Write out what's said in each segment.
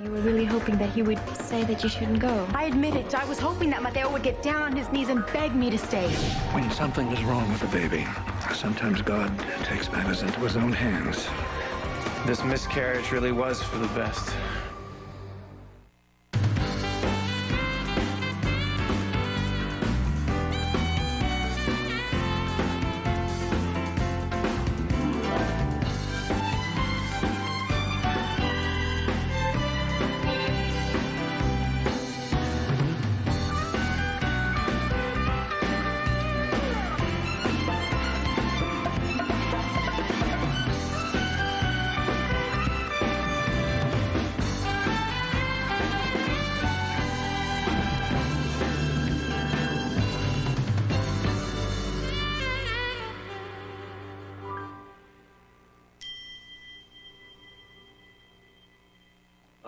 You were really hoping that he would say that you shouldn't go. I admit it. I was hoping that Mateo would get down on his knees and beg me to stay. When something is wrong with the baby, sometimes God takes matters into his own hands. This miscarriage really was for the best.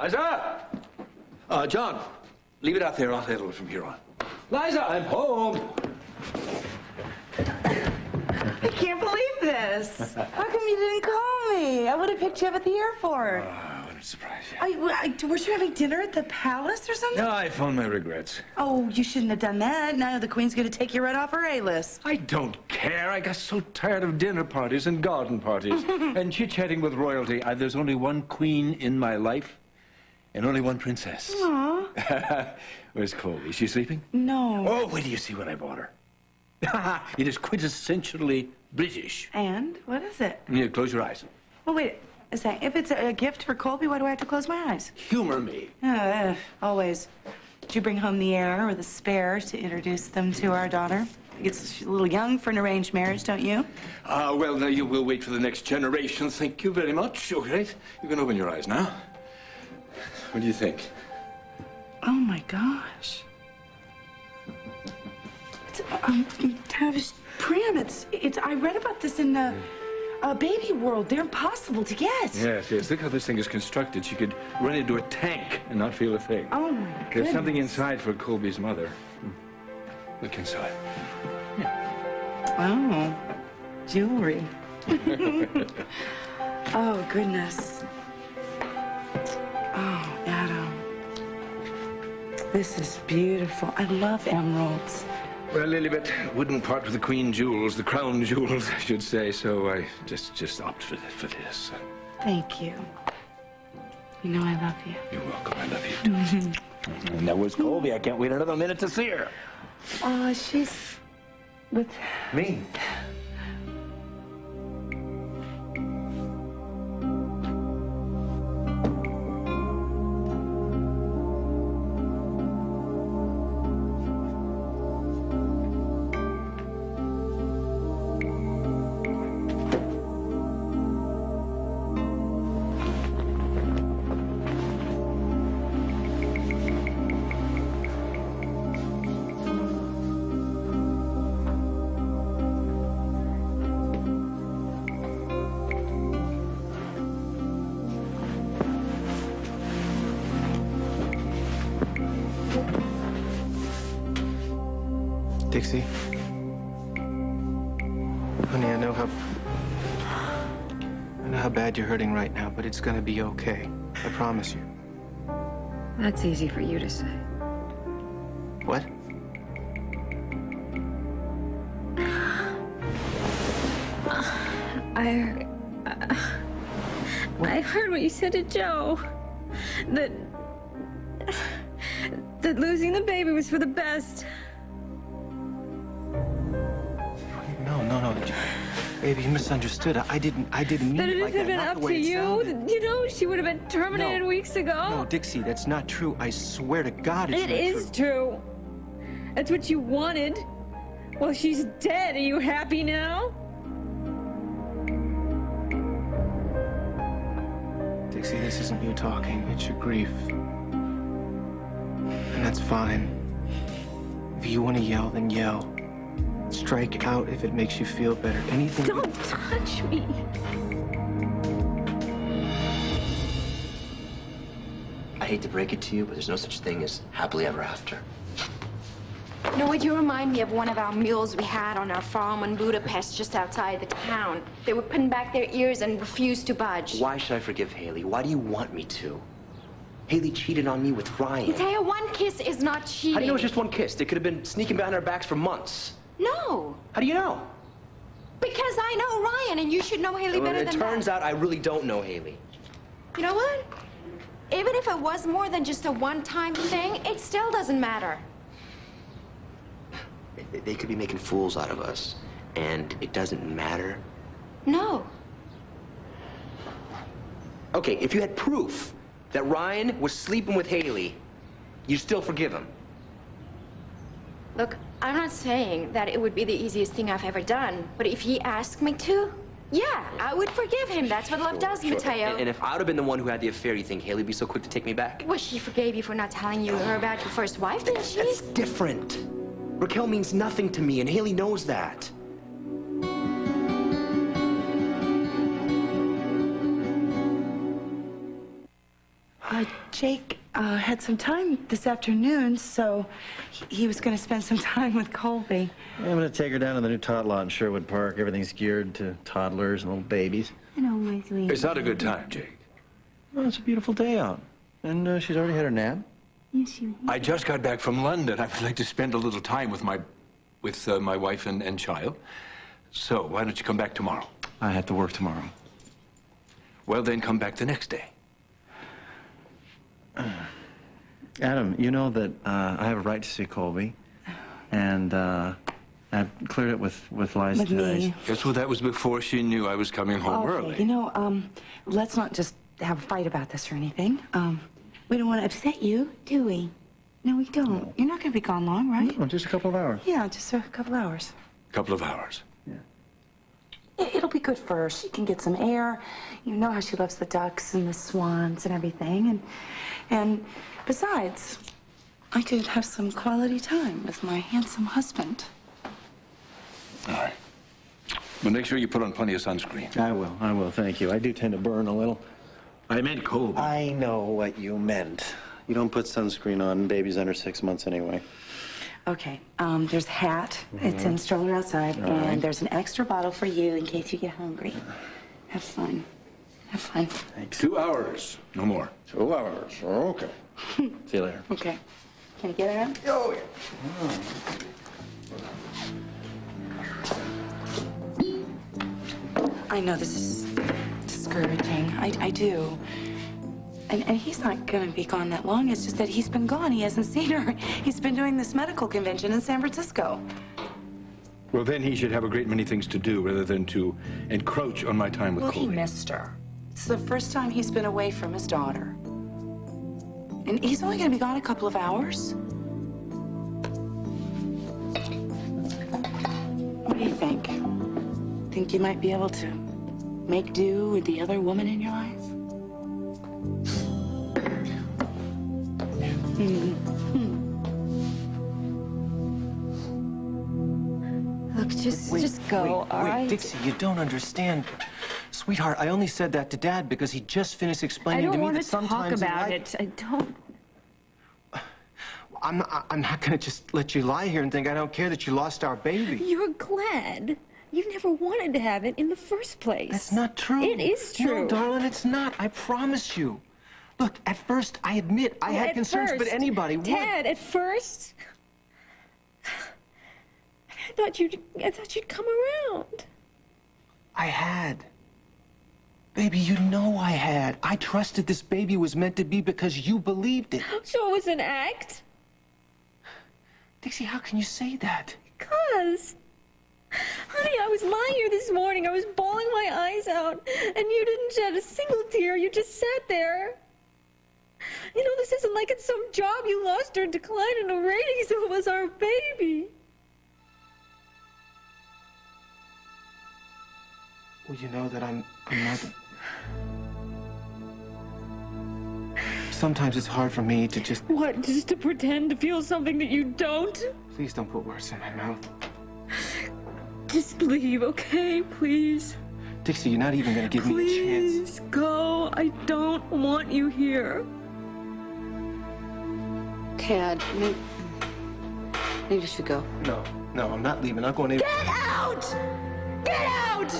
Liza! John, leave it out there. I'll handle it from here on. Liza, I'm home. I can't believe this. How come you didn't call me? I would have picked you up at the airport. What a surprise. Yeah. Were you having dinner at the palace or something? No, I phoned my regrets. Oh, you shouldn't have done that. Now the Queen's going to take you right off her A-list. I don't care. I got so tired of dinner parties and garden parties and chit-chatting with royalty. There's only one queen in my life and only one princess. Aw. Where's Colby? Is she sleeping? No. Oh, wait till you see what I bought her. It is quintessentially British. And? What is it? Yeah, close your eyes. Well, wait a second. If it's a gift for Colby, why do I have to close my eyes? Humor me. Always. Did you bring home the heir or the spare to introduce them to our daughter? She's a little young for an arranged marriage, don't you? Well, now you will wait for the next generation. Thank you very much. All right. You can open your eyes now. What do you think? Oh, my gosh. Tavish Prim, I read about this in Baby World. They're impossible to get. Yes, yes. Look how this thing is constructed. She could run into a tank and not feel a thing. Oh, my goodness. There's something inside for Colby's mother. Look inside. Oh, jewelry. Oh, goodness. Oh, Adam. This is beautiful. I love emeralds. Well, Lilibet wouldn't part with the queen jewels, the crown jewels, I should say, so I just opted for this. Thank you. You know I love you. You're welcome. I love you, too. And that was Colby. I can't wait another minute to see her. She's with... Me? Dixie. Honey, I know how bad you're hurting right now, but it's gonna be okay. I promise you. That's easy for you to say. What? I heard what you said to Joe. That losing the baby was for the best. No. Baby, you misunderstood. I didn't mean That it it like had that. been Not up the to way it you. sounded. You know, she would have been terminated weeks ago. No, Dixie, that's not true. I swear to God it's It not is true. That's what you wanted. Well, she's dead. Are you happy now? Dixie, this isn't you talking. It's your grief. And that's fine. If you want to yell, then yell. Strike out if it makes you feel better. Anything. Don't touch me. I hate to break it to you, but there's no such thing as happily ever after. You know what? You remind me of one of our mules we had on our farm in Budapest, just outside the town. They were putting back their ears and refused to budge. Why should I forgive Haley? Why do you want me to? Haley cheated on me with Ryan. Mateo, one kiss is not cheating. How do you know it's just one kiss? They could have been sneaking behind our backs for months. No, How do you know? because I know Ryan, and you should know Haley better It than turns that. out I really don't know Haley. You know what? Even if it was more than just a one-time thing, it still doesn't matter. They could be making fools out of us, and it doesn't matter. No. Okay, if you had proof that Ryan was sleeping with Haley, you'd still forgive him. Look, I'm not saying that it would be the easiest thing I've ever done, but if he asked me to, yeah, I would forgive him. That's what love does, Mateo. And if I would have been the one who had the affair, you think Haley'd be so quick to take me back? Well, she forgave you for not telling her about your first wife, didn't she? That's different. Raquel means nothing to me, and Haley knows that. Jake had some time this afternoon, so he was going to spend some time with Colby. I'm gonna take her down to the new tot lot in Sherwood Park. Everything's geared to toddlers and little babies. I know, my sweet. It's not a good time, Jake. Well, it's a beautiful day out. And she's already had her nap. Yes, you. I just got back from London. I would like to spend a little time with my wife and child. So why don't you come back tomorrow? I have to work tomorrow. Well, then come back the next day. Adam, you know that I have a right to see Colby. And I've cleared it with Liza With today. me. Yes, well, that was before she knew I was coming home Okay, early. you know, let's not just have a fight about this or anything. We don't want to upset you, do we? No, we don't. You're not going to be gone long, right? Oh, just a couple of hours. Yeah, just a couple hours. A couple of hours. It'll be good for her. She can get some air. You know how she loves the ducks and the swans and everything. And besides, I could have some quality time with my handsome husband. All right. Well, make sure you put on plenty of sunscreen. I will, thank you. I do tend to burn a little. I meant Colby. I know what you meant. You don't put sunscreen on babies under 6 months anyway. Okay, there's a hat. It's in the stroller outside. And there's an extra bottle for you in case you get hungry. Have fun. Have fun. Thanks. 2 hours, no more. 2 hours. Okay. See you later. Okay. Can you get out? Oh, yeah. I know this is discouraging. I do. And he's not going to be gone that long. It's just that he's been gone. He hasn't seen her. He's been doing this medical convention in San Francisco. Well, then he should have a great many things to do rather than to encroach on my time with Well, he Colby. missed her. It's the first time he's been away from his daughter. And he's only going to be gone a couple of hours. What do you think? Think you might be able to make do with the other woman in your life? Look, just go, all right? Dixie, you don't understand. Sweetheart, I only said that to Dad because he just finished explaining to me that sometimes in life- I don't. I'm not gonna just let you lie here and think I don't care that you lost our baby. You're glad. You never wanted to have it in the first place. That's not true. It is true. No, darling, it's not. I promise you. Look, at first, I admit I had At concerns, but first, anybody would. Ted, at first, I thought you'd come around. I had. Baby, you know I had. I trusted this baby was meant to be because you believed it. So it was an act? Dixie, how can you say that? Because, honey, I was lying here this morning. I was bawling my eyes out, and you didn't shed a single tear. You just sat there. You know, this isn't like it's some job you lost or declined in a rating, so it was our baby. Well, you know that I'm not... Sometimes it's hard for me to just... What, just to pretend to feel something that you don't? Please don't put words in my mouth. Just leave, okay? Please. Dixie, you're not even gonna give me a chance. Please go. I don't want you here. Ted, maybe you should go. No, I'm not leaving. I'm going to... Get out! Get out!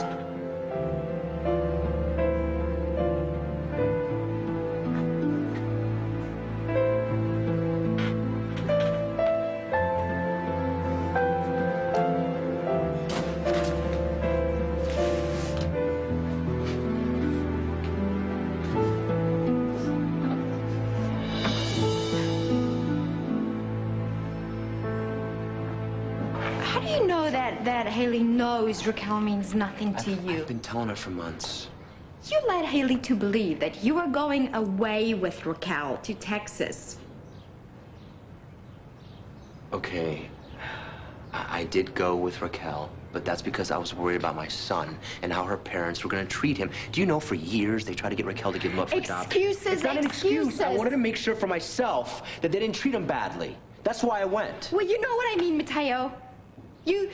know that Haley knows Raquel means nothing to you. I've been telling her for months. You led Haley to believe that you were going away with Raquel to Texas. Okay, I did go with Raquel, but that's because I was worried about my son and how her parents were going to treat him. Do you know for years they tried to get Raquel to give him up for adoption? Excuses, It's not an excuse. I excuses. wanted to make sure for myself that they didn't treat him badly. That's why I went. Well, you know what I mean, Mateo. You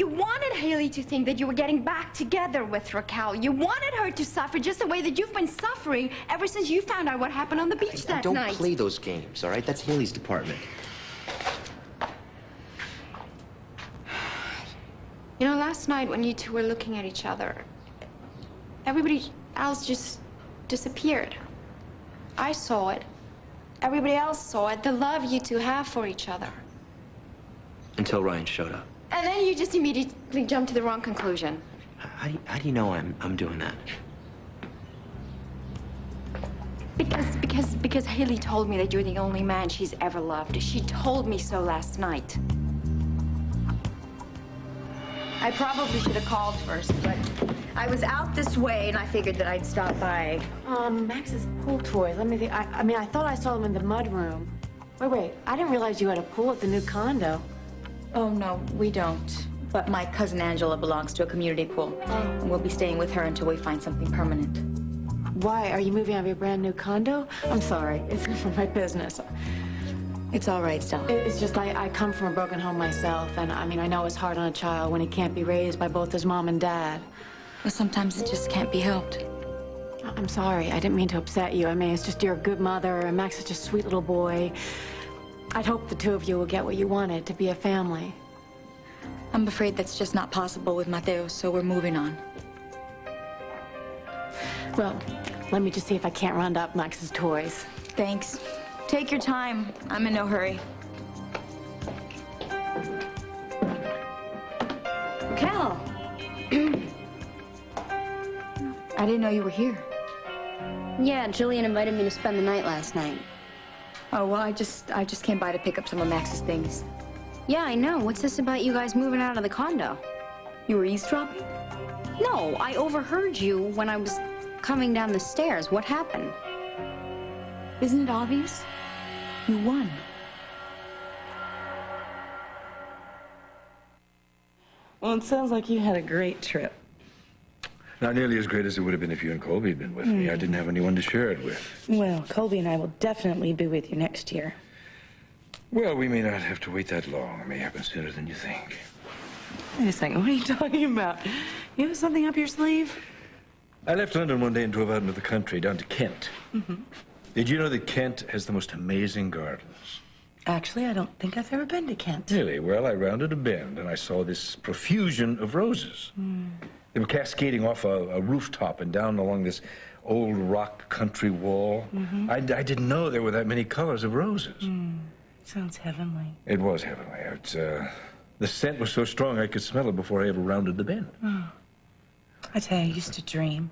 wanted Haley to think that you were getting back together with Raquel. You wanted her to suffer just the way that you've been suffering ever since you found out what happened on the beach that Don't night. play those games, all right? That's Haley's department. You know, last night when you two were looking at each other, everybody else just disappeared. I saw it. Everybody else saw it. The love you two have for each other. Until Ryan showed up. And then you just immediately jumped to the wrong conclusion. How do you know I'm doing that? Because Haley told me that you're the only man she's ever loved. She told me so last night. I probably should have called first, but I was out this way and I figured that I'd stop by. Max's pool toys. Let me think. I mean, I thought I saw them in the mud room. Wait. I didn't realize you had a pool at the new condo. Oh, no, we don't. But my cousin Angela belongs to a community pool. And we'll be staying with her until we find something permanent. Why? Are you moving out of your brand new condo? I'm sorry. It's for my business. It's all right, Stella. It's just I come from a broken home myself, and I mean, I know it's hard on a child when he can't be raised by both his mom and dad. But sometimes it just can't be helped. I'm sorry. I didn't mean to upset you. I mean, it's just you're a good mother, and Max is such a sweet little boy. I'd hope the two of you will get what you wanted, to be a family. I'm afraid that's just not possible with Mateo, so we're moving on. Well, let me just see if I can't round up Max's toys. Thanks. Take your time. I'm in no hurry. Cal! I didn't know you were here. Yeah, Jillian invited me to spend the night last night. Oh, well, I just came by to pick up some of Max's things. Yeah, I know. What's this about you guys moving out of the condo? You were eavesdropping? No, I overheard you when I was coming down the stairs. What happened? Isn't it obvious? You won. Well, it sounds like you had a great trip. Not nearly as great as it would have been if you and Colby had been with me. I didn't have anyone to share it with. Well, Colby and I will definitely be with you next year. Well, we may not have to wait that long. It may happen sooner than you think. Wait a second, what are you talking about? You have something up your sleeve? I left London one day and drove out into the country, down to Kent. Did you know that Kent has the most amazing gardens? Actually, I don't think I've ever been to Kent. Really? Well, I rounded a bend and I saw this profusion of roses. They were cascading off a rooftop and down along this old rock country wall. I didn't know there were that many colors of roses. Sounds heavenly. It was heavenly. The scent was so strong I could smell it before I ever rounded the bend. I tell you, I used to dream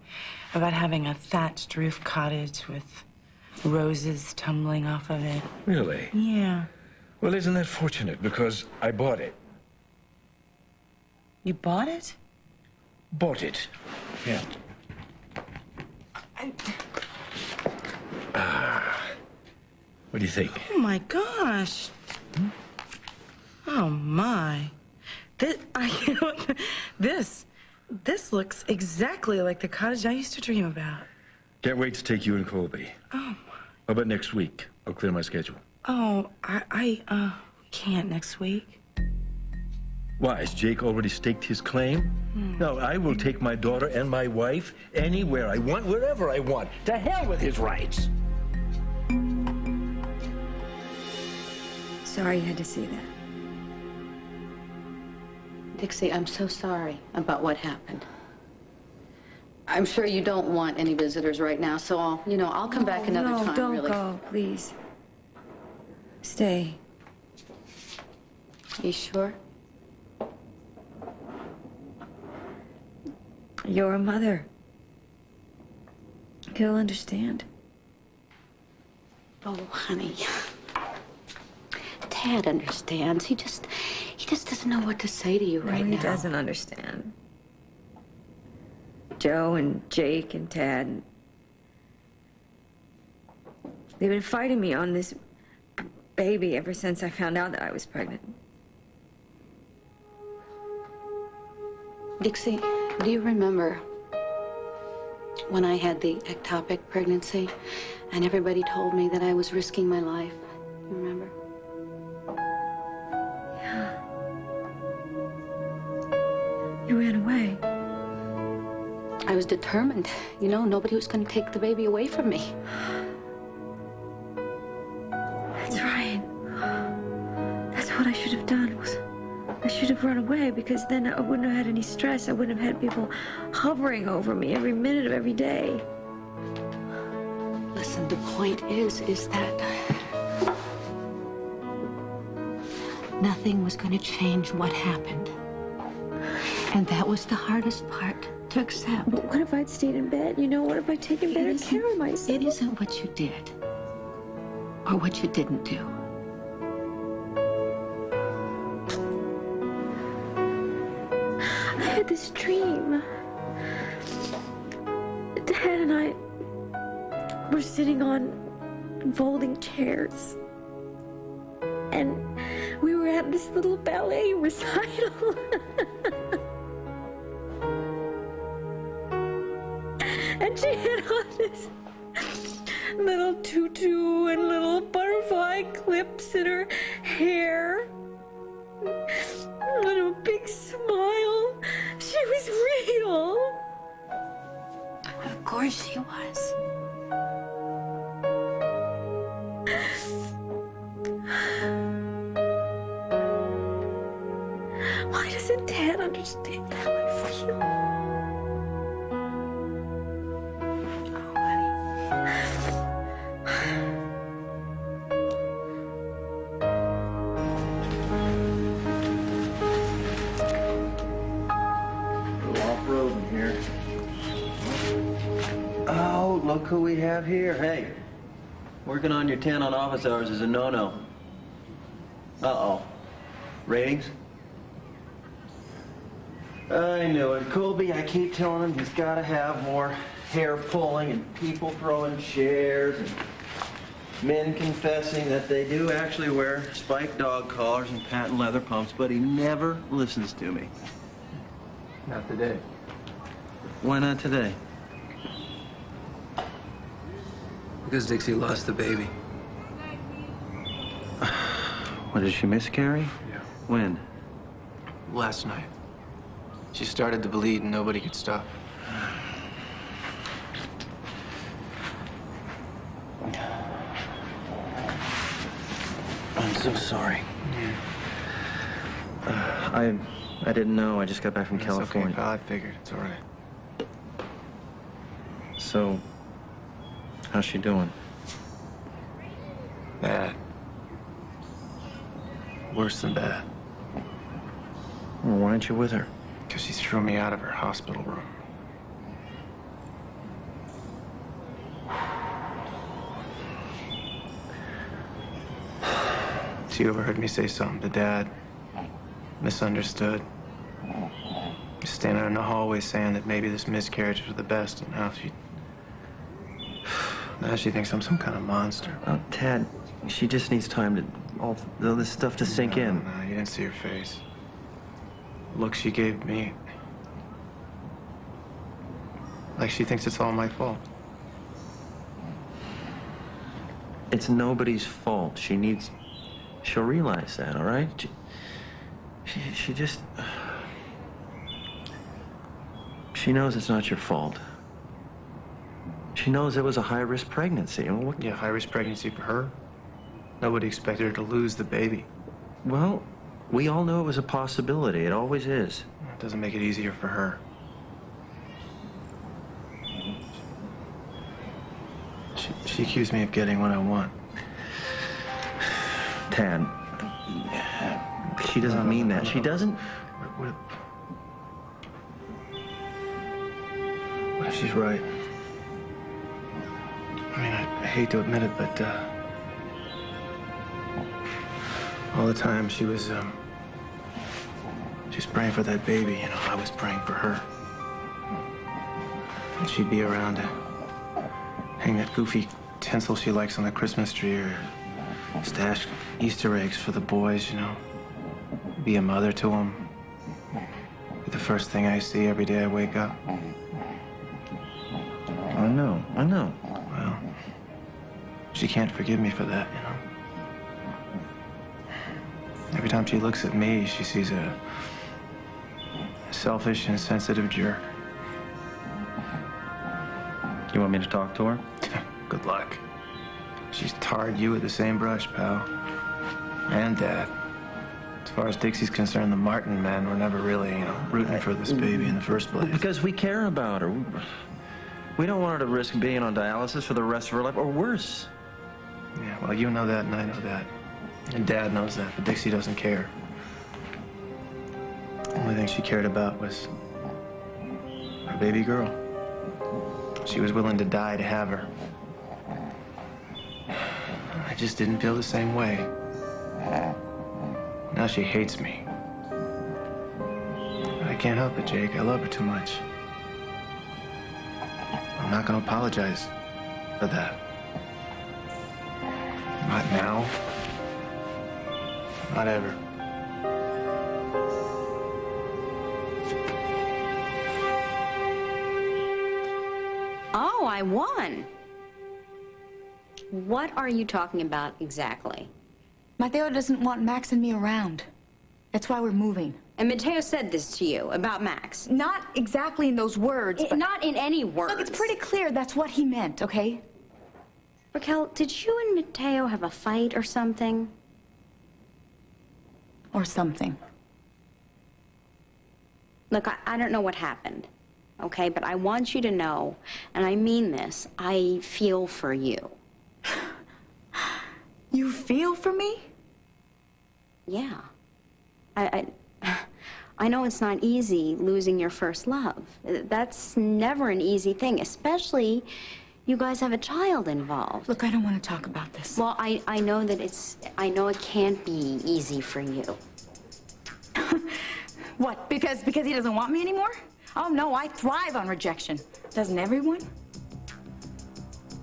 about having a thatched roof cottage with roses tumbling off of it. Really? Yeah. Well, isn't that fortunate? Because I bought it. You bought it? Bought it. Yeah. What do you think? Oh my gosh. Oh my. This looks exactly like the cottage I used to dream about. Can't wait to take you and Colby. Oh my. How about next week? I'll clear my schedule. Oh, we can't next week. Why, has Jake already staked his claim? No, I will take my daughter and my wife anywhere I want, wherever I want. To hell with his rights. Sorry you had to see that. Dixie, I'm so sorry about what happened. I'm sure you don't want any visitors right now, so I'll come back another time, don't really. go, please. Stay. You sure? You're a mother. He'll understand. Oh, honey. Tad understands. He just doesn't know what to say to you right He now. doesn't understand. Joe and Jake and Tad. They've been fighting me on this baby ever since I found out that I was pregnant. Dixie, do you remember when I had the ectopic pregnancy and everybody told me that I was risking my life? You remember? Yeah. You ran away. I was determined. You know, nobody was going to take the baby away from me. That's right. That's what I should have done. I should have run away, because then I wouldn't have had any stress. I wouldn't have had people hovering over me every minute of every day. Listen, the point is that nothing was going to change what happened. And that was the hardest part to accept. But what if I'd stayed in bed? You know, what if I'd taken better care of myself? It isn't what you did or what you didn't do. I had this dream. Dad and I were sitting on folding chairs. And we were at this little ballet recital. And she had on this little tutu and little butterfly clips in her hair. And a big smile. She was real. Of course she was. Why doesn't Dad understand how I feel? Oh, honey. Off-road in here. Oh, look who we have here. Hey, working on your 10 on office hours is a no-no. Uh-oh. Ratings? I knew it. Colby, I keep telling him he's got to have more hair pulling and people throwing chairs and men confessing that they do actually wear spiked dog collars and patent leather pumps, but he never listens to me. Not today. Why not today? Because Dixie lost the baby. What, did she miscarry? Yeah. When? Last night. She started to bleed and nobody could stop. I'm so sorry. I didn't know. I just got back from California. It's okay, pal. I figured. It's all right. So, how's she doing? Bad. Worse than bad. Well, why aren't you with her? Because she threw me out of her hospital room. She overheard me say something to Dad. Misunderstood. Just standing in the hallway saying that maybe this miscarriage was the best, and now she thinks I'm some kind of monster. Oh, Tad, she just needs time to all this stuff to sink in. No, you didn't see her face. The look she gave me. Like she thinks it's all my fault. It's nobody's fault. She'll realize that, all right? She just... She knows it's not your fault. She knows it was a high-risk pregnancy. I mean, what... Yeah, high-risk pregnancy for her. Nobody expected her to lose the baby. Well, we all know it was a possibility. It always is. It doesn't make it easier for her. She accused me of getting what I want. Tad, she doesn't mean that. She doesn't... What if she's right? I mean, I hate to admit it, but, All the time she was praying for that baby, you know, I was praying for her. And she'd be around to hang that goofy tinsel she likes on the Christmas tree or stash Easter eggs for the boys, you know. Be a mother to them. Be the first thing I see every day I wake up. I know. Well, she can't forgive me for that, you know. Every time she looks at me, she sees a selfish and sensitive jerk. You want me to talk to her? Good luck. She's tarred you with the same brush, pal. And Dad. As far as Dixie's concerned, the Martin men were never really, you know, rooting for this baby in the first place. Because we care about her. We don't want her to risk being on dialysis for the rest of her life, or worse. Yeah, well, you know that and I know that. And Dad knows that, but Dixie doesn't care. The only thing she cared about was her baby girl. She was willing to die to have her. I just didn't feel the same way. Now she hates me. I can't help it, Jake. I love her too much. I'm not gonna apologize for that. Not now. Not ever. Oh, I won. What are you talking about exactly? Mateo doesn't want Max and me around. That's why we're moving. And Mateo said this to you about Max. Not exactly in those words, but... Not in any words. Look, it's pretty clear that's what he meant, okay? Raquel, did you and Mateo have a fight or something? Or something. Look, I don't know what happened, okay? But I want you to know, and I mean this, I feel for you. You feel for me? Yeah. I know it's not easy losing your first love. That's never an easy thing, especially you guys have a child involved. Look, I don't want to talk about this. Well, I know that I know it can't be easy for you. What, because he doesn't want me anymore? Oh, no, I thrive on rejection. Doesn't everyone?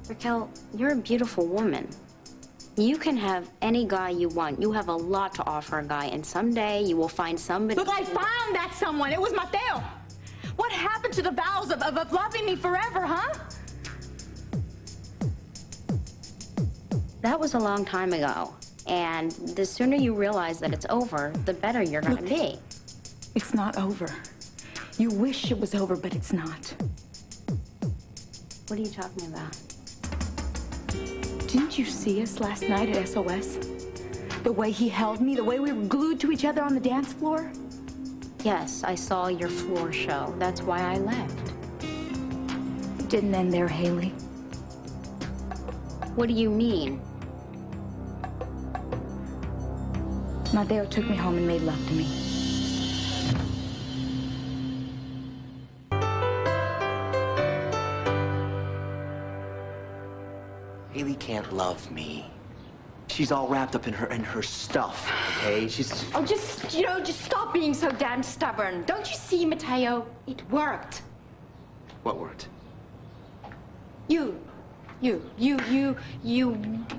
Raquel, you're a beautiful woman. You can have any guy you want. You have a lot to offer a guy, and someday you will find somebody... Look, I found that someone. It was Mateo. What happened to the vows of loving me forever, huh? That was a long time ago. And the sooner you realize that it's over, the better you're gonna be. It's not over. You wish it was over, but it's not. What are you talking about? Didn't you see us last night at SOS? The way he held me, the way we were glued to each other on the dance floor? Yes, I saw your floor show. That's why I left. It didn't end there, Haley. What do you mean? Mateo took me home and made love to me. Haley can't love me. She's all wrapped up in her stuff, okay? She's... Oh, just stop being so damn stubborn. Don't you see, Mateo? It worked. What worked? You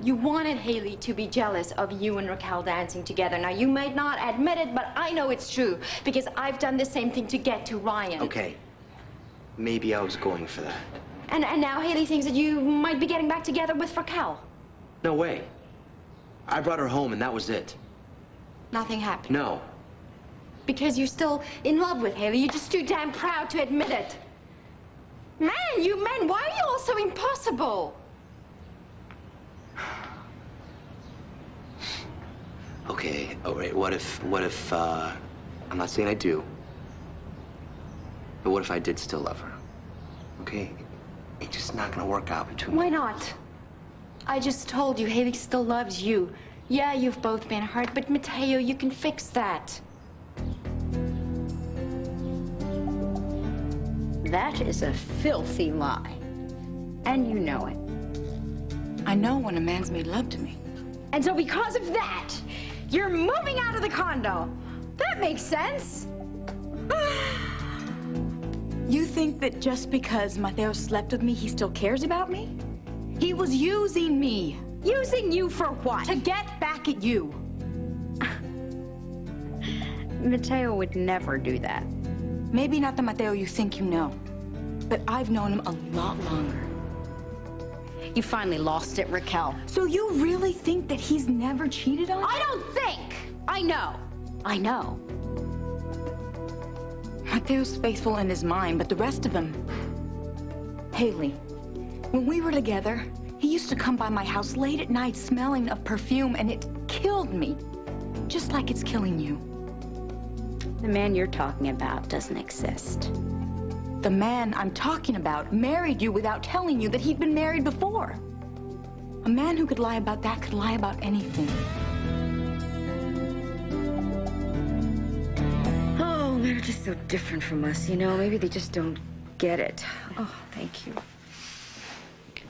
wanted Haley to be jealous of you and Raquel dancing together. Now, you might not admit it, but I know it's true, because I've done the same thing to get to Ryan. Okay. Maybe I was going for that. And now Haley thinks that you might be getting back together with Raquel. No way. I brought her home and that was it. Nothing happened. No. Because you're still in love with Haley. You're just too damn proud to admit it. Man, you men, why are you all so impossible? Okay, all right, what if, I'm not saying I do, but what if I did still love her? Okay? It's just not gonna work out between Why not? I just told you Haley still loves you. Yeah, you've both been hurt, but Mateo, you can fix that. That is a filthy lie. And you know it. I know when a man's made love to me. And so because of that, You're moving out of the condo. That makes sense. You think that just because Mateo slept with me, he still cares about me? He was using me. Using you for what? To get back at you. Mateo would never do that. Maybe not the Mateo you think you know, but I've known him a lot longer. You finally lost it, Raquel. So you really think that he's never cheated on you? I don't think. I know. I know. Mateo's faithful in his mind, but the rest of him... Haley, when we were together, he used to come by my house late at night smelling of perfume, and it killed me. Just like it's killing you. The man you're talking about doesn't exist. The man I'm talking about married you without telling you that he'd been married before. A man who could lie about that could lie about anything. Oh, they're just so different from us, you know? Maybe they just don't get it. Oh, thank you.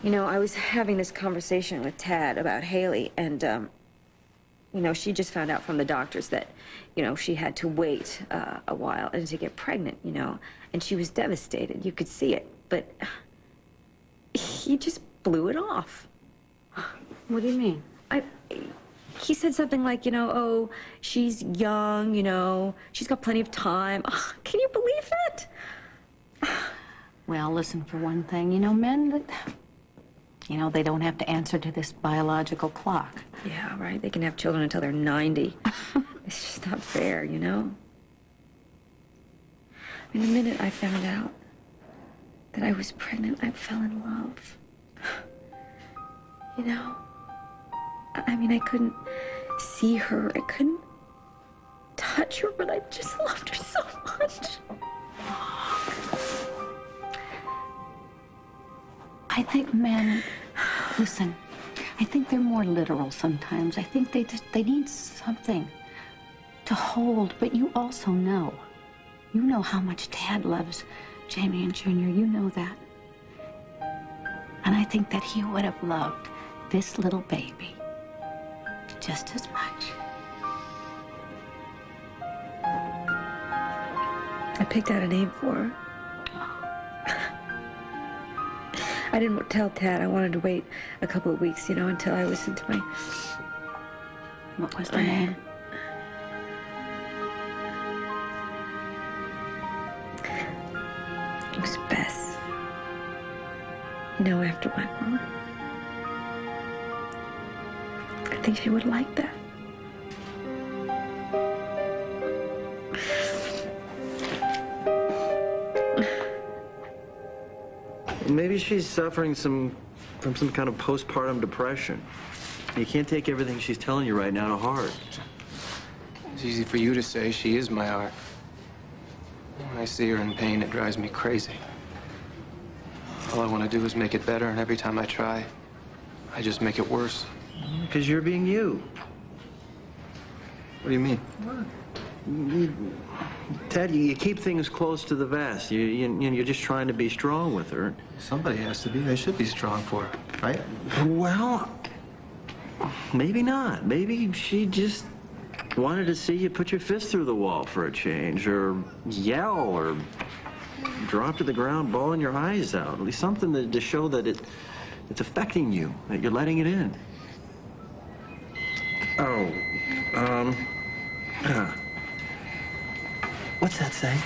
You know, I was having this conversation with Tad about Haley, and, you know, she just found out from the doctors that, you know, she had to wait a while and to get pregnant, you know? And she was devastated. You could see it. But he just blew it off. What do you mean? He said something like, you know, oh, she's young, you know, she's got plenty of time. Oh, can you believe that? Well, listen, for one thing, you know, men, you know, they don't have to answer to this biological clock. Yeah, right. They can have children until they're 90. It's just not fair, you know? I mean, the minute I found out that I was pregnant, I fell in love. You know? I mean, I couldn't see her. I couldn't touch her, but I just loved her so much. I think men, listen, I think they're more literal sometimes. I think they need something to hold, but you also know. You know how much Tad loves Jamie and Junior. You know that. And I think that he would have loved this little baby just as much. I picked out a name for her. I didn't tell Tad. I wanted to wait a couple of weeks, you know, until I listened to my... What was the name? It was Bess. You know, after my mom. I think she would like that. Maybe she's suffering from some kind of postpartum depression. You can't take everything she's telling you right now to heart. It's easy for you to say she is my heart. When I see her in pain, it drives me crazy. All I want to do is make it better, and every time I try, I just make it worse. Because you're being you. What do you mean? Ted, you keep things close to the vest. You're just trying to be strong with her. Somebody has to be. I should be strong for her, right? Well, maybe not. Maybe she just wanted to see you put your fist through the wall for a change, or yell, or drop to the ground bawling your eyes out. At least something to show that it's affecting you, that you're letting it in. Oh, what's that say?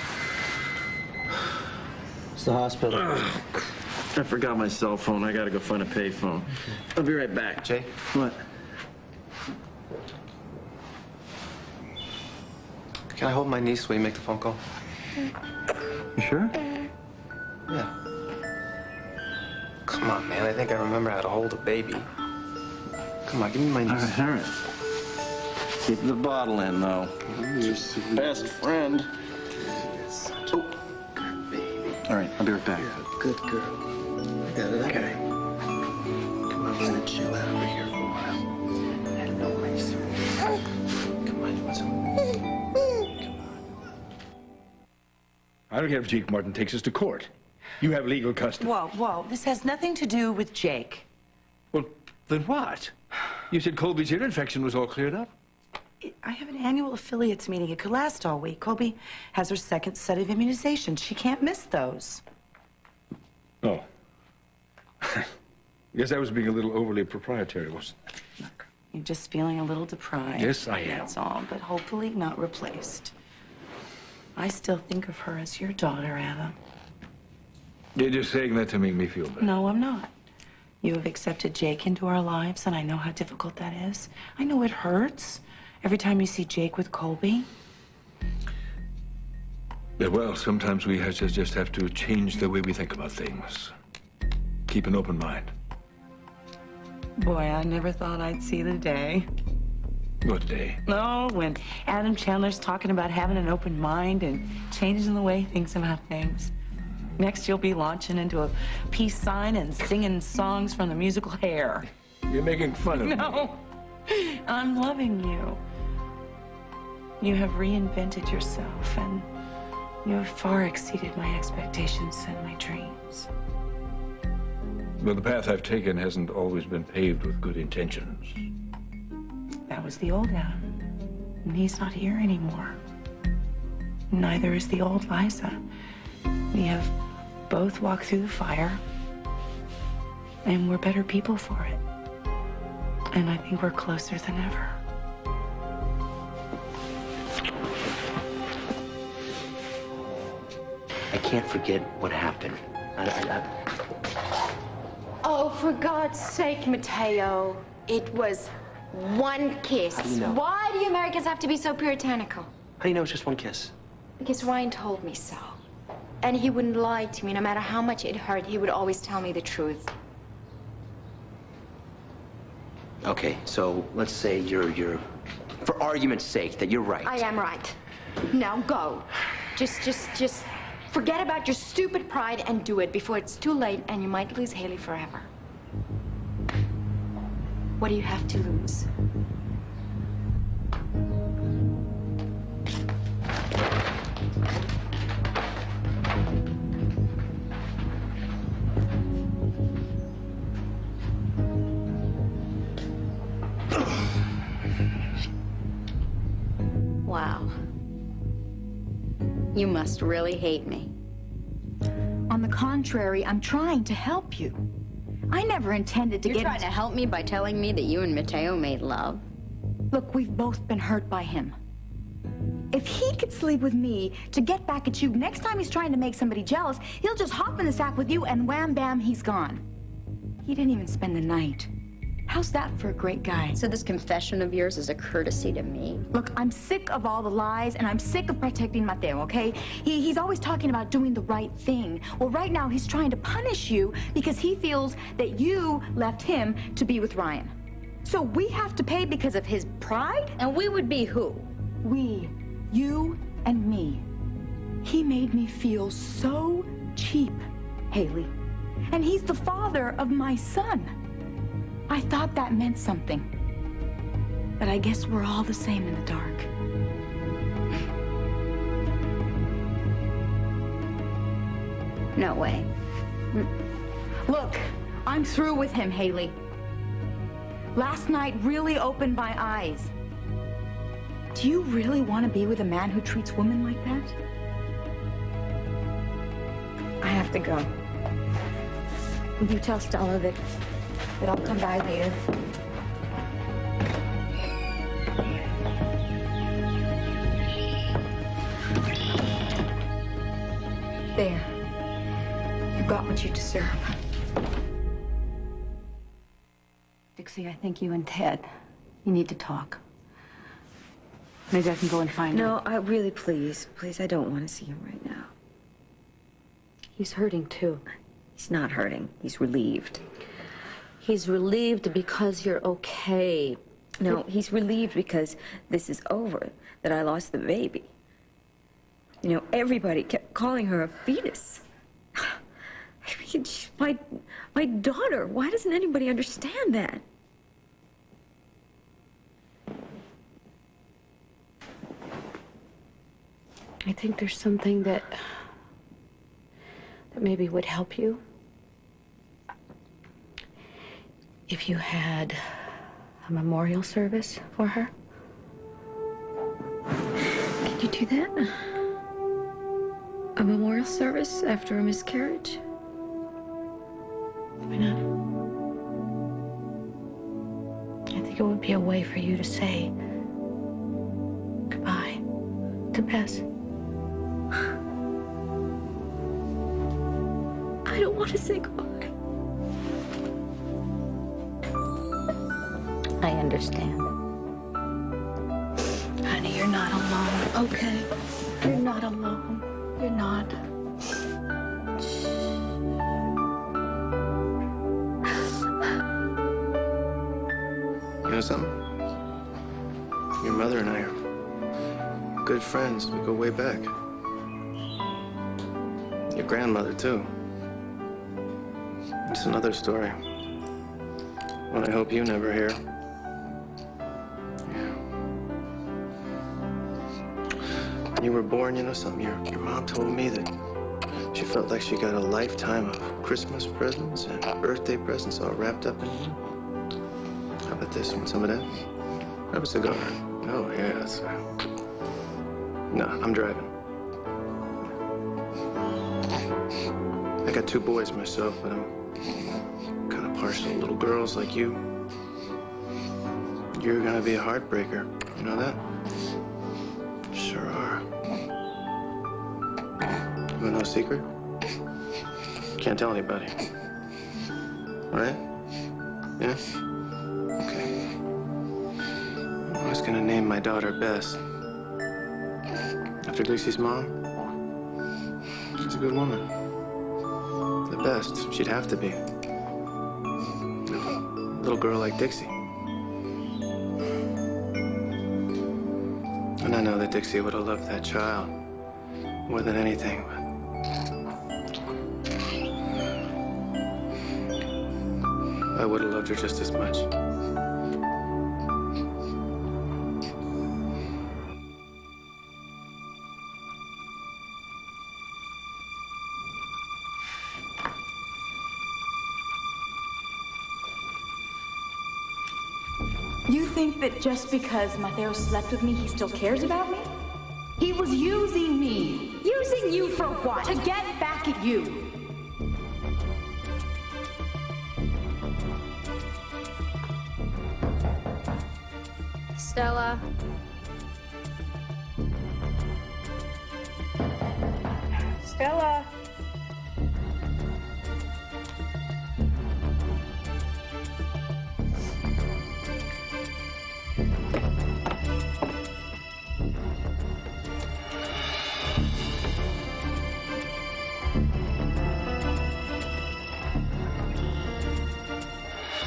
It's the hospital. I forgot my cell phone. I gotta go find a payphone. I'll be right back. Jay? What? Can I hold my niece while you make the phone call? You sure? Yeah. Come on, man. I think I remember how to hold a baby. Come on, give me my niece. All right. Keep the bottle in, though. You're sweet. Best friend. Such a good baby. All right, I'll be right back. You're a good girl. I got it. Okay. Come on, we're gonna chill out over here for a while. I know my sweet. Come on, you want some? I don't care if Jake Martin takes us to court. You have legal custody. Whoa. This has nothing to do with Jake. Well, then what? You said Colby's ear infection was all cleared up. I have an annual affiliates meeting. It could last all week. Colby has her second set of immunizations. She can't miss those. Oh. I guess I was being a little overly proprietary, wasn't I? You're just feeling a little deprived. Yes, I am. That's all, but hopefully not replaced. I still think of her as your daughter, Anna. You're just saying that to make me feel better. No, I'm not. You have accepted Jake into our lives, and I know how difficult that is. I know it hurts every time you see Jake with Colby. Yeah, well, sometimes we just have to change the way we think about things. Keep an open mind. Boy, I never thought I'd see the day. What day? No, when Adam Chandler's talking about having an open mind and changing the way he thinks about things. Next, you'll be launching into a peace sign and singing songs from the musical Hair. You're making fun of me. No, I'm loving you. You have reinvented yourself, and you have far exceeded my expectations and my dreams. Well, the path I've taken hasn't always been paved with good intentions. That was the old Adam, and he's not here anymore. Neither is the old Liza. We have both walked through the fire, and we're better people for it. And I think we're closer than ever. I can't forget what happened. Oh, for God's sake, Mateo. It was one kiss. How do you know? Why do you Americans have to be so puritanical? How do you know it's just one kiss? Because Ryan told me so. And he wouldn't lie to me. No matter how much it hurt, he would always tell me the truth. Okay, so let's say you're, for argument's sake, that you're right. I am right. Now go. Just forget about your stupid pride and do it before it's too late and you might lose Haley forever. What do you have to lose? Wow. You must really hate me. On the contrary, I'm trying to help you. I never intended to You're get trying to help me by telling me that you and Mateo made love? Look, we've both been hurt by him. If he could sleep with me to get back at you, next time he's trying to make somebody jealous, he'll just hop in the sack with you and wham bam, he's gone. He didn't even spend the night. How's that for a great guy? So this confession of yours is a courtesy to me? Look, I'm sick of all the lies, and I'm sick of protecting Mateo, okay? He's always talking about doing the right thing. Well, right now, he's trying to punish you because he feels that you left him to be with Ryan. So we have to pay because of his pride? And we would be who? We. You and me. He made me feel so cheap, Haley. And he's the father of my son. I thought that meant something. But I guess we're all the same in the dark. No way. Look, I'm through with him, Haley. Last night really opened my eyes. Do you really want to be with a man who treats women like that? I have to go. Will you tell Stella that I'll come by later? There. You got what you deserve. Dixie, I think you and Ted, you need to talk. Maybe I can go and find him. No, I really, please, I don't want to see him right now. He's hurting too. He's not hurting. He's relieved. He's relieved because you're okay. No, he's relieved because this is over, that I lost the baby. You know, everybody kept calling her a fetus. I mean, she's my daughter. Why doesn't anybody understand that? I think there's something that maybe would help you. If you had a memorial service for her. do that? A memorial service after a miscarriage? Why not? I think it would be a way for you to say goodbye to Bess. I don't want to say goodbye. I understand. Honey, you're not alone, okay? You're not alone. You're not. You know something? Your mother and I are good friends. We go way back. Your grandmother, too. It's another story. One I hope you never hear. Yeah. When you were born, you know something? Your mom told me that she felt like she got a lifetime of Christmas presents and birthday presents all wrapped up in one. How about this? Want some of that? Have a cigar. Oh, yeah, that's... No, I'm driving. I got 2 boys myself, but I'm kind of partial to little girls like you. You're gonna be a heartbreaker. You know that? Sure are. You want no secret? Can't tell anybody. Right? Yeah? Okay. I was gonna name my daughter Bess. After Dixie's mom. She's a good woman. The best. She'd have to be. A little girl like Dixie. And I know that Dixie would have loved that child more than anything, but... I would have loved her just as much. You think that just because Mateo slept with me, he still cares about me? He was using me. Using you for what? To get back at you. Stella. Stella.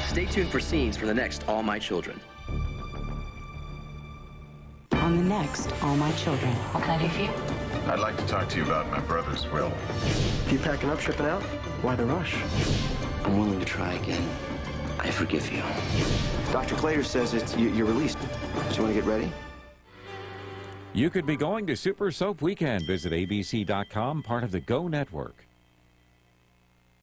Stay tuned for scenes from the next All My Children. On the next All My Children. What can I do for you? I'd like to talk to you about my brother's will. You packing up, shipping out? Why the rush? I'm willing to try again. I forgive you. Dr. Clater says you're released. Do you want to get ready? You could be going to Super Soap Weekend. Visit abc.com, part of the Go Network.